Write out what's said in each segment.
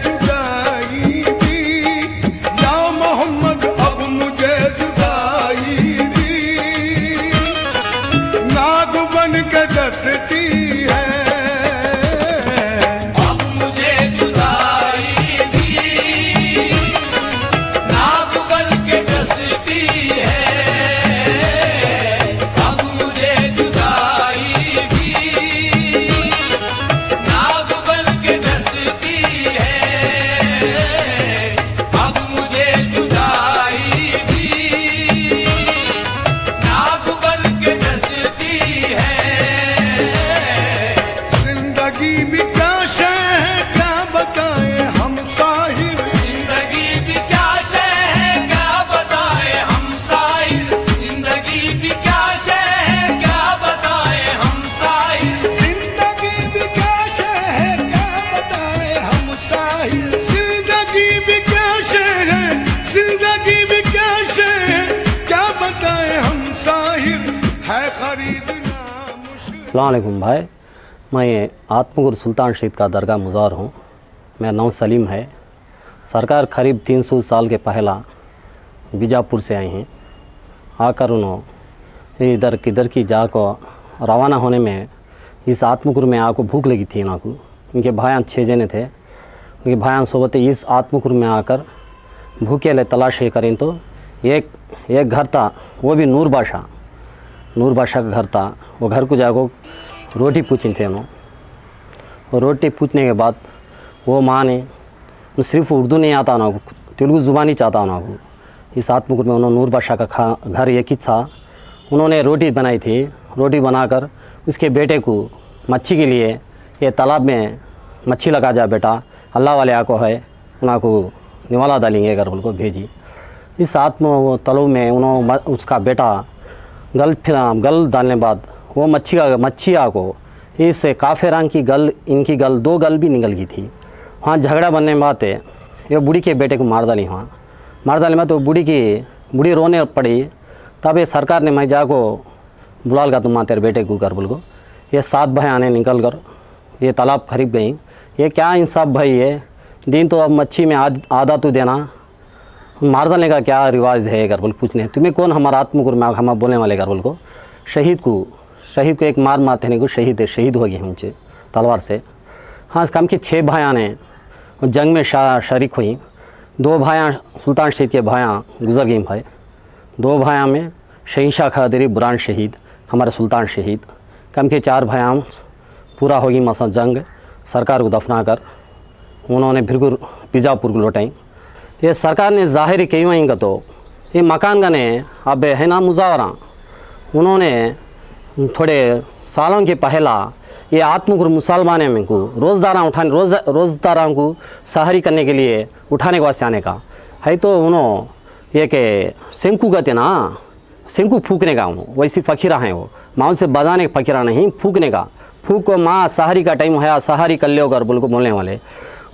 जुदाई दी, या मोहम्मद अब मुझे जुदाई दी, नाग बन के डसती है। अस्सलाम वालेकुम भाई, मैं आत्मगुरु सुल्तान शहीद का दरगाह मुज़ार हूँ। मेरा नाम सलीम है। सरकार करीब 300 साल के पहला बीजापुर से आई हैं। आकर उन्होंने इधर किधर की जा को रवाना होने में इस आत्मगुरु में आको भूख लगी थी ना को। इनके भायां 6 जने थे। उनके भायां सोबत इस आत्मगुरु में आकर भूखे ले तलाश करें तो एक घर था, वो भी नूर बादशाह का घर था। वो घर को जाको रोटी पूछी थे उन्होंने। और रोटी पूछने के बाद वो माँ ने सिर्फ उर्दू नहीं आता ना, तेलुगु ज़ुबान ही चाहता ना को। इस आत्मगुरु में उन्होंने नूर बादशाह का घर एक ही था। उन्होंने रोटी बनाई थी। रोटी बनाकर उसके बेटे को मच्छी के लिए ये तालाब में मच्छी लगा जा बेटा, अल्लाह वाले आको है उन्हों को निवाला डालेंगे घर उनको भेजी। इस आत्म तालाब में उन्होंने उसका बेटा गल डालने बाद वो मच्छी आको इस काफिरान की गल, इनकी गल 2 गल भी निकल गई थी। वहाँ झगड़ा बनने में बात है, ये बूढ़ी के बेटे को मार डाली। वहाँ मार डाली में तो बूढ़ी रोने पड़ी। तब ये सरकार ने मैं जाको बुलाल का तुम तेरे बेटे को कर बोल को। ये 7 भाई आने निकल कर ये तालाब खरीद गई। ये क्या इंसाफ भाई है, दिन तो अब मच्छी में आधा तो देना, मार डालने का क्या रिवाज है कर बोल पूछने। तुम्हें कौन हमारा आत्मगुरु में हम बोलने वाले कर बोल को। शहीद को एक मार मारने को शहीद हो गए उनसे तलवार से। हाँ, कम के 6 भायाँ ने जंग में शरीक हुई। 2 भायाँ सुल्तान शहीद के भायाँ गुजर गई भाई। 2 भायाँ में शहीनशाह खदरी बुरान शहीद, हमारे सुल्तान शहीद। कम के 4 भायाँ पूरा होगी मसा जंग। सरकार को दफना कर उन्होंने फिर बीजापुर को लौटाई। ये सरकार ने ज़ाहिर कही वहीं का तो ये मकान का ने अब है ना मुजावरा। उन्होंने थोड़े सालों के पहला ये आत्मगुरु मुसलमानों में को रोज़दारा को सहारी करने के लिए उठाने के वास्ते आने का है। तो उन्होंने ये के शंकु कहते ना, शंकु फूकने का वैसी फ़कीरा हैं वो, माँ से बजाने का फ़कीरा नहीं, फूकने का। फूक को माँ सहारी का टाइम है, सहारी कर लो कर बोल को बोलने वाले।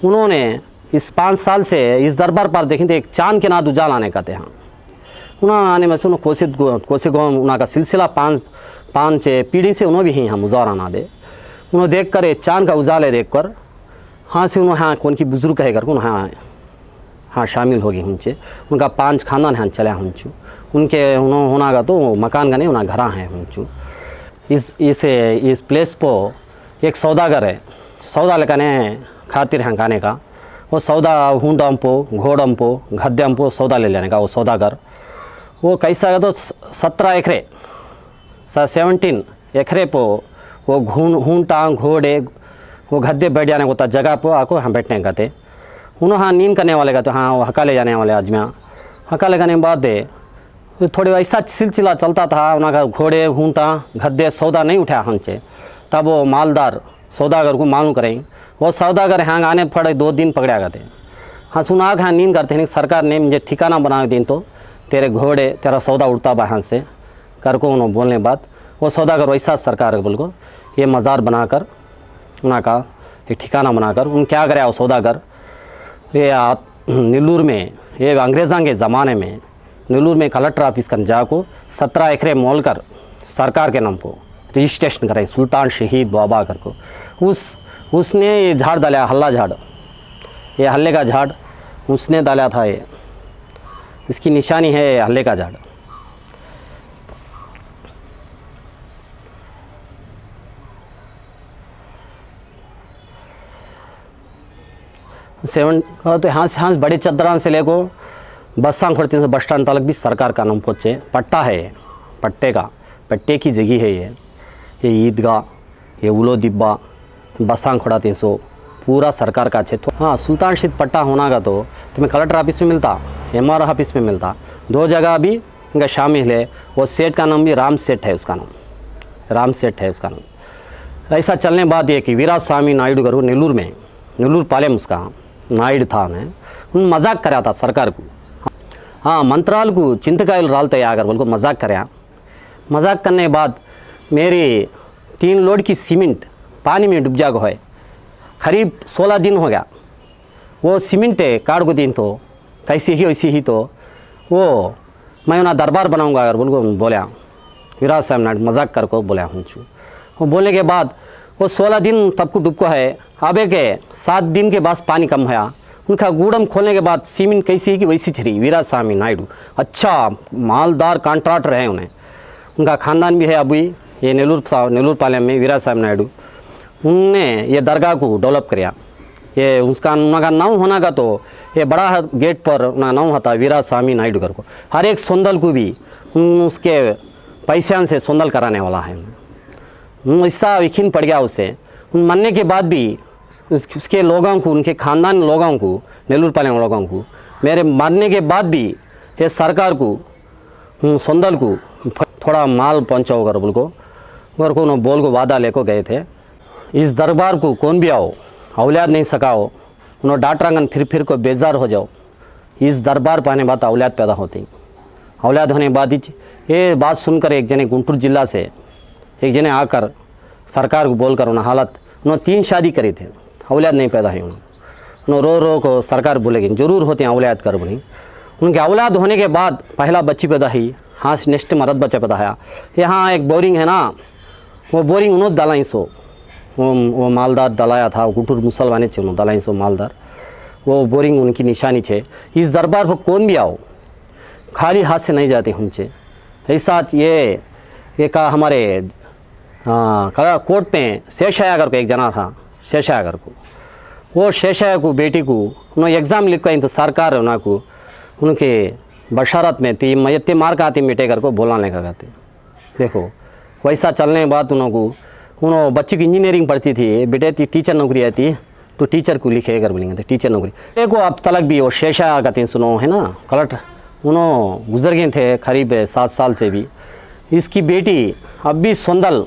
उन्होंने इस 5 साल से इस दरबार पर देखें तो एक चांद के नाद उजाल आने का थे। हाँ, उन्होंने आने में सुनो कोसे गाँव उनका सिलसिला 5 पीढ़ी से उन्होंने भी ही यहाँ मुजावरा ना दे। उन्होंने देख कर चांद का उजाले देख कर हाँ से उन्होंने हाँ कौन की बुजुर्ग है कर हाँ शामिल होगी उनसे। उनका 5 खानदान यहाँ चला हूँ उनके उन्होंने होना का तो मकान का नहीं उन्हें घरा है हूँ। इस प्लेस पर एक सौदागर है, सौदा लेकर खातिर हैं खाने का। वो सौदा ऊँटों घोड़ों गद्दों सौदा ले लेने का वो सौदागर। वो कैसा तो 17 एकरे 17 एकरे पो वो ऊँटा घोड़े वो गद्दे बैठ जाने को जगह पर आको हम बैठने का थे। उन्होंने हाँ नींद करने वाले का तो हाँ वो हका ले जाने वाले आजमिया हका ले जाने के बाद तो थोड़े ऐसा सिलसिला चलता था। उनका घोड़े ऊँटा गद्दे सौदा नहीं उठाया हमसे। तब वो मालदार सौदागर को मालूम करें। वो सौदागर यहाँ आने पड़े 2 दिन पकड़ा गए थे। हाँ सुना हाँ नींद करते हैं, सरकार ने मुझे ठिकाना बना दिन तो तेरे घोड़े तेरा सौदा उड़ता बा यहाँ से कर को उन्होंने बोलने बाद वो सौदागर वैसा सरकार बोल को ये मज़ार बनाकर उनका एक ठिकाना बनाकर उन क्या करे वो सौदागर। ये नीलूर में ये अंग्रेज़ों के ज़माने में नीलूर में कलेक्टर ऑफिस का जाको 17 एकरे मोल कर सरकार के नाम पर रजिस्ट्रेशन कराई सुल्तान शहीद बाबा कर को। उसने ये झाड़ डाला हल्ला झाड़। ये हल्ले का झाड़ उसने डाला था, ये इसकी निशानी है, ये हल्ले का झाड़। तो यहाँ बड़े चदरान से लेको बस्सां खोड़ते हैं बस स्टैंड तक भी सरकार का नाम पहुँचे। पट्टा है ये, पट्टे की जगह है ये ईदगाह, ये उलो दिब्बा, बस्सां खोड़ा 300 पूरा सरकार का क्षेत्र। हाँ, सुल्तान शीत पट्टा होना का तो तुम्हें कलेक्टर ऑफिस में मिलता, MR ऑफिस में मिलता, 2 जगह भी इनका शामिल है। वो सेठ का नाम भी राम सेठ है, उसका नाम राम सेठ है उसका नाम। ऐसा चलने बाद ये कि वीरास्वामी नायडू करो नेल्लूर में, नेल्लूर पालेम उसका नायड था, उन मजाक कराया था सरकार को। हाँ, मंत्रालय को चिंतकायल रालते आकर बोल को मजाक कराया। मजाक करने के बाद मेरी 3 लोड की सीमेंट पानी में डूब जागो है, करीब 16 दिन हो गया। वो सीमेंट काट को दिन तो कैसी ही वैसी ही, तो वो मैं ना दरबार बनाऊंगा अगर बोल को बोला वीरास्वामी नायडू मजाक कर को बोला हूँ। वो बोलने के बाद वो 16 दिन तब को डूब को है। अब के 7 दिन के बाद पानी कम होया, उनका गूड़म खोलने के बाद सीमेंट कैसी की वैसी थी। वीरास्वामी नायडू अच्छा मालदार कॉन्ट्रैक्टर है, उन्हें उनका ख़ानदान भी है अभी ये नेल्लूर पालेम में। वीरास्वामी नायडू उनने ये दरगाह को डेवलप किया। ये उसका उनका नाम होना का तो ये बड़ा गेट पर उनका नाम होता वीरास्वामी नायडू कर को। हर एक सोंदल को भी उसके पैसे से सोंदल कराने वाला है। ऐसा यकीन पड़ गया उसे। उन मरने के बाद भी उसके लोगों को, उनके ख़ानदान लोगों को, नेल्लूर पालेम लोगों को, मेरे मरने के बाद भी ये सरकार को सोंदल को थोड़ा माल पहुँचाओ कर बोल को उन्होंने बोल को वादा लेको गए थे। इस दरबार को कौन भी आओ औलाद नहीं सकाओ, उन्होंने डांटरांगन फिर को बेजार हो जाओ। इस दरबार पाने बाद औलाद पैदा होती, औलाद होने बाद ये बात सुनकर एक जने गुंटूर जिला से एक जने आकर सरकार को बोलकर उन्हें हालत, उन्होंने 3 शादी करी थे, औलाद नहीं पैदा है। उन्होंने रो को सरकार बोलेगी जरूर होते हैं औलाद कर बोली। उनके औलाद होने के बाद पहला बच्ची पैदा हुई, हाँ नेक्स्ट मर्द बच्चा पैदा है। यहाँ एक बोरिंग है ना, वो बोरिंग उन्होंने दलाई सो वो मालदार दलाया था, गुंटूर मुसलमाने चे उन्होंने दलाई सो मालदार, वो बोरिंग उनकी निशानी छे। इस दरबार पर कौन भी आओ खाली हाथ से नहीं जाते उनसे। ऐसा ये का हमारे कोर्ट में शेषायागर को एक जना था, शेषायागर को, वो शेषाया को बेटी को उन्होंने एग्ज़ाम लिख कर तो सरकार उनको उनके बशारत में ती मयत्ते मार का आती मिटे कर को बोलाने का कहते। देखो वैसा चलने के बाद उन्होंने बच्ची की इंजीनियरिंग पढ़ती थी, बेटे टीचर नौकरी आती तो टीचर को लिखे कर बोलेंगे तो टीचर नौकरी। देखो अब तलक भी वो शेषाया कहते सुनो है ना कलेक्टर, उन्होंने गुजर गए थे करीब 7 साल से भी। इसकी बेटी अब भी सोंदल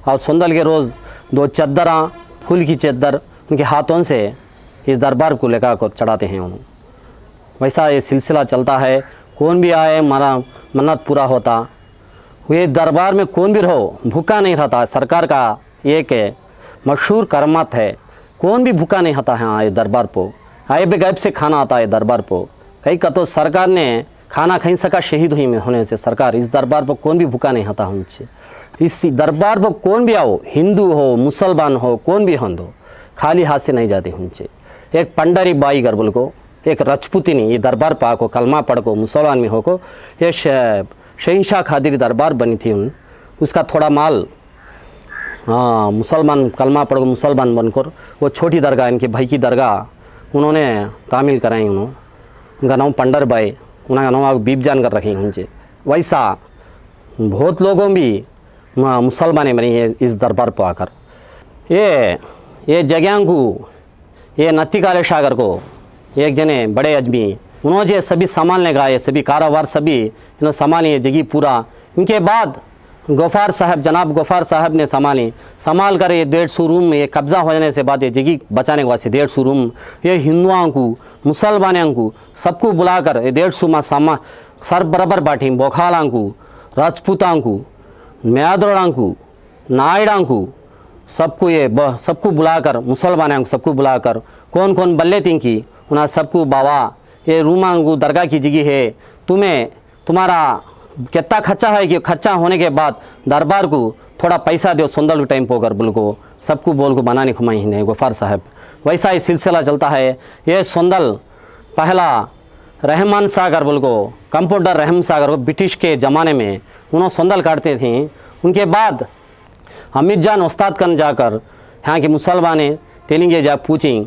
और सोंदल के रोज़ 2 चद्दरा फूल की चद्दर उनके हाथों से इस दरबार को लेकर चढ़ाते हैं उन्होंने। वैसा ये सिलसिला चलता है, कौन भी आए हमारा मन्नत पूरा होता। ये दरबार में कौन भी रहो भूखा नहीं रहता। सरकार का एक मशहूर करमत है, कौन भी भूखा नहीं रहता है ये दरबार पर। आए बेगैब से खाना आता है दरबार पर। कहीं का तो सरकार ने खाना खा सका शहीद हुई होने से सरकार इस दरबार पर कौन भी भूखा नहीं रहता उनसे। इस दरबार पर कौन भी आओ, हिंदू हो मुसलमान हो कौन भी हो, खाली हाथ से नहीं जाते उनसे। एक पंडारी बाई गरबुल को, एक रजपूतिनी ये दरबार पा को कलमा पढ़ को मुसलमान में हो को ये शहंशाह खातिर दरबार बनी थी उसका थोड़ा माल मुसलमान कलमा पढ़ को मुसलमान बनकर वो छोटी दरगाह इनके भाई की दरगाह उन्होंने तामील कराई। उनका नाम पंडर बाई, उनका नाम बीबजान कर रखी उनसे। वैसा बहुत लोगों भी मुसलमान बनी है इस दरबार पर आकर। ये जगह को ये नत्ती काले सागर को एक जने बड़े आदमी उन्होंने सभी सामान ले गए, सभी कारोबार सभी इन्होंने संभाली ये जगह पूरा। इनके बाद गफ़ार साहब जनाब गफ़ार साहब ने संभाल कर ये 150 रूम में ये कब्ज़ा हो जाने से बाद ये जगह बचाने के वास्ते 150 रूम ये हिंदुओं को मुसलमानों को सबको बुलाकर ये 150 में सर बराबर बाटी बोखालां को राजपूतां को म्यादरों को नायडा को सबको बुलाकर मुसलमानों को सबको बुलाकर कौन कौन बल्ले तीन की उन्हें सबको बाबा ये रूमा को दरगाह की जगह है, तुम्हारा कितना खर्चा है कि खर्चा होने के बाद दरबार को थोड़ा पैसा दो सुंदर टाइम पोकर बोल को सबको बोल को बनाने घुमाई है गफ़ार साहब। वैसा ही सिलसिला चलता है। ये सोंदल पहला रहमान सागर बोल को कंपाउंडर रहमान सागर को ब्रिटिश के ज़माने में उन्होंने सोंदल काटते थे। उनके बाद हमीद जान उस्ताद कन जाकर यहाँ के मुसलमान तेलिंगे जा पूछी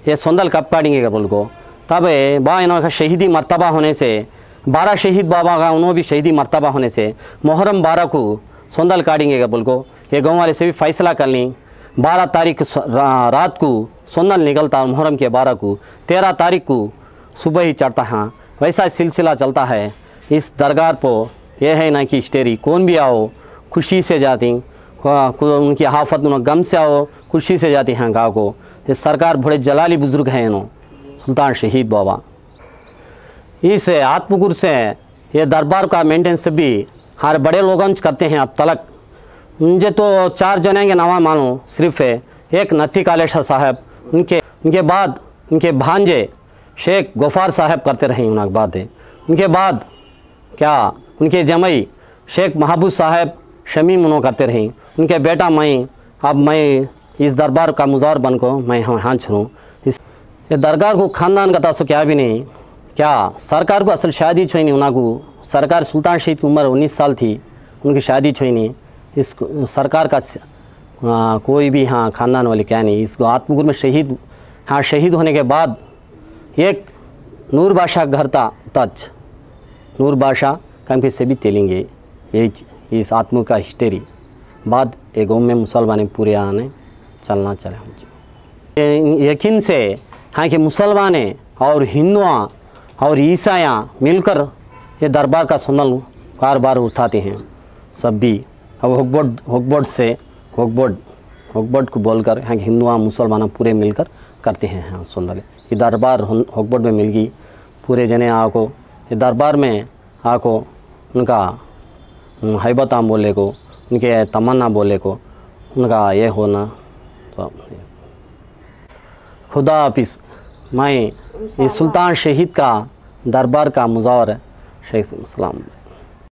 ये सोंदल कब काटेंगे बोल को, तब बा इनका शहीदी मर्तबा होने से 12 शहीद बाबा का उन्होंने भी शहीदी मर्तबा होने से मुहर्रम 12 को सोंदल काटेंगे बोल को ये गाँव वाले से भी फैसला कर ली। 12 तारीख रात को सोंदल निकलता, मुहर्रम के 12 को 13 तारीख को सुबह ही चढ़ता है। वैसा सिलसिला चलता है। इस दरगाह पर यह है ना कि स्टेरी कौन भी आओ खुशी से जाती, उनकी हाफत गम से आओ खुशी से जाती हैं गाँव को। ये सरकार बड़े जलाली बुज़ुर्ग हैं इन्हों सुल्तान शहीद बाबा। इस आत्मगुर से ये दरबार का मेंटेनेंस भी हर बड़े लोगों करते हैं अब तलक। मुझे तो 4 जने के नाम मालूम, सिर्फ एक नथी कालेशा साहब, उनके बाद उनके भांजे शेख गफ़ार साहब करते रहे उनके बाद। उनके बाद क्या उनके जमई शेख महबूब साहब शमीम उन्होंने करते रही। उनके बेटा मैं इस दरबार का मुज़ार बन को मैं यहाँ छूँ। ये दरगाह को ख़ानदान का तासो क्या भी नहीं, क्या सरकार को असल शादी छुई नहीं उनको। सरकार सुल्तान शहीद की उम्र 19 साल थी, उनकी शादी छुई नहीं। इस सरकार का कोई भी हाँ ख़ानदान वाले क्या नहीं। इसको आत्मगुर में शहीद हाँ शहीद होने के बाद एक नूर बादशाह घर था तज, नूर बादशाह कम से भी तेलेंगे यही इस आत्मगुर का हिस्टेरी। बाद एक गाँव में मुसलमान पूरे आने चलना चले। यकीन से हाँ कि मुसलमान और हिंदुआ और ईसाइयाँ मिलकर ये दरबार का सोंदल कारोबार उठाते हैं सब भी। अब होकबोर्ड को बोलकर यहाँ के हिंदुआ मुसलमान पूरे मिलकर करते हैं हाँ सोंदल। ये दरबार होकबोर्ड में मिल गई पूरे जने आको ये दरबार में आको उनका हैबत आम बोले को, उनके तमन्ना बोले को, उनका ये होना तो खुदा हाफिज़। मैं ये सुल्तान शहीद का दरबार का मुज़ावर शेख सलाम।